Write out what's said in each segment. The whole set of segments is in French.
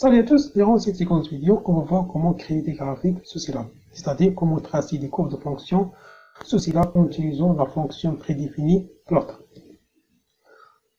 Salut à tous, durant cette séquence vidéo, on va voir comment créer des graphiques sous Scilab, c'est-à-dire comment tracer des courbes de fonctions sous Scilab en utilisant la fonction prédéfinie plot.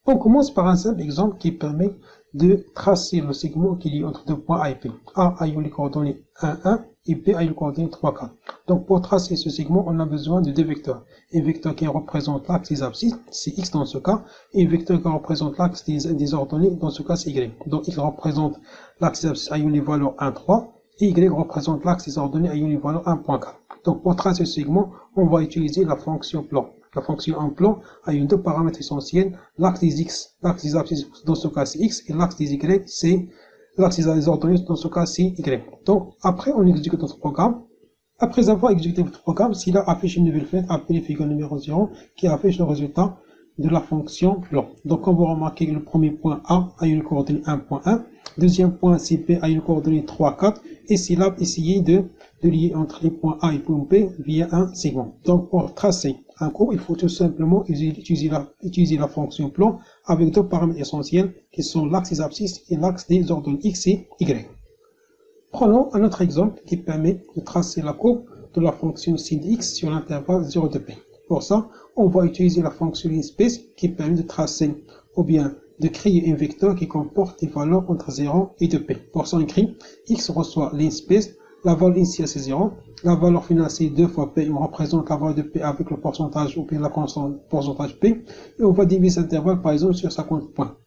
On commence par un simple exemple qui permet de tracer le segment qui lie entre deux points A et B. A ayant les coordonnées 1, 1 et B ayant les coordonnées 3, 4. Donc pour tracer ce segment, on a besoin de deux vecteurs. Un vecteur qui représente l'axe des abscisses, c'est X dans ce cas, et un vecteur qui représente l'axe des ordonnées, dans ce cas c'est Y. Donc X représente l'axe des abscisses ayant les valeurs 1, 3, et Y représente l'axe des ordonnées ayant les valeurs 1.4. Donc pour tracer ce segment, on va utiliser la fonction plan. La fonction en plan a deux paramètres essentiels, l'axe des X, l'axe des abscisses, dans ce cas c'est X, et l'axe des Y, c'est l'axe des ordonnées, dans ce cas c'est Y. Donc après on exécute notre programme. Après avoir exécuté votre programme, Scilab affiche une nouvelle fenêtre appelée figure numéro 0 qui affiche le résultat de la fonction plan. Donc on va remarquer que le premier point A a une coordonnée 1.1, deuxième point CP a une coordonnée 3, 4, et Scilab essayé de lier entre les points A et point B via un segment. Donc pour tracer un cours, il faut tout simplement utiliser la fonction plan avec deux paramètres essentiels qui sont l'axe des abscisses et l'axe des ordonnées X et Y. Prenons un autre exemple qui permet de tracer la courbe de la fonction sin x sur l'intervalle 0 de p. Pour ça, on va utiliser la fonction linspace qui permet de tracer ou bien de créer un vecteur qui comporte des valeurs entre 0 et 2p. Pour ça, on écrit x reçoit linspace, la valeur initiale c'est 0, la valeur finale c'est 2 fois p, on représente la valeur de p avec le pourcentage ou bien la constante pourcentage p, et on va diviser cet intervalle par exemple sur 50 points.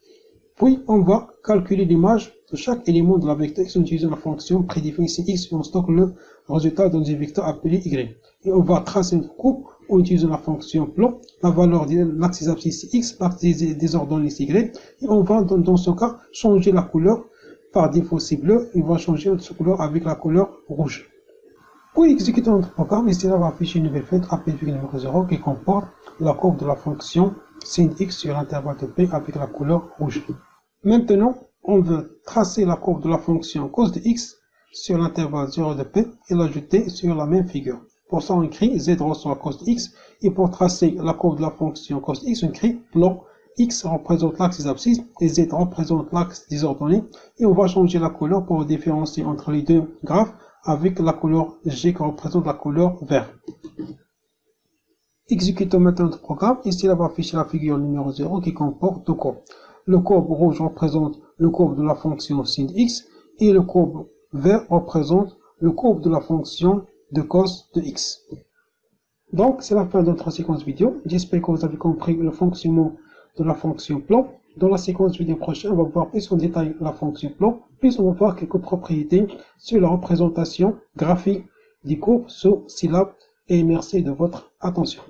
Puis, on va calculer l'image de chaque élément de la vecteur x en utilisant la fonction prédéfinie x et on stocke le résultat dans un vecteur appelé y. Et on va tracer une courbe en utilisant la fonction plan, la valeur de l'axe des abscisses x, l'axe des ordonnées y, et on va dans ce cas changer la couleur. Par défaut c'est bleu, et on va changer notre couleur avec la couleur rouge. Pour exécuter notre programme, Scilab va afficher une nouvelle fenêtre appelée figure numéro 0 qui comporte la courbe de la fonction sin x sur l'intervalle de p avec la couleur rouge. Maintenant, on veut tracer la courbe de la fonction cos de x sur l'intervalle 0 de p et l'ajouter sur la même figure. Pour ça, on écrit z reçoit cos de x, et pour tracer la courbe de la fonction cos de x, on écrit plan x représente l'axe des abscisses et z représente l'axe des ordonnées, et on va changer la couleur pour différencier entre les deux graphes avec la couleur G qui représente la couleur vert. Exécutons maintenant notre programme. Ici, on va afficher la figure numéro 0 qui comporte deux courbes. Le courbe rouge représente le courbe de la fonction sin x et le courbe vert représente le courbe de la fonction de cos de x. Donc, c'est la fin de notre séquence vidéo. J'espère que vous avez compris le fonctionnement de la fonction plan. Dans la séquence vidéo prochaine, on va voir plus en détail la fonction plan, puis on va voir quelques propriétés sur la représentation graphique des courbes sous Scilab. Et merci de votre attention.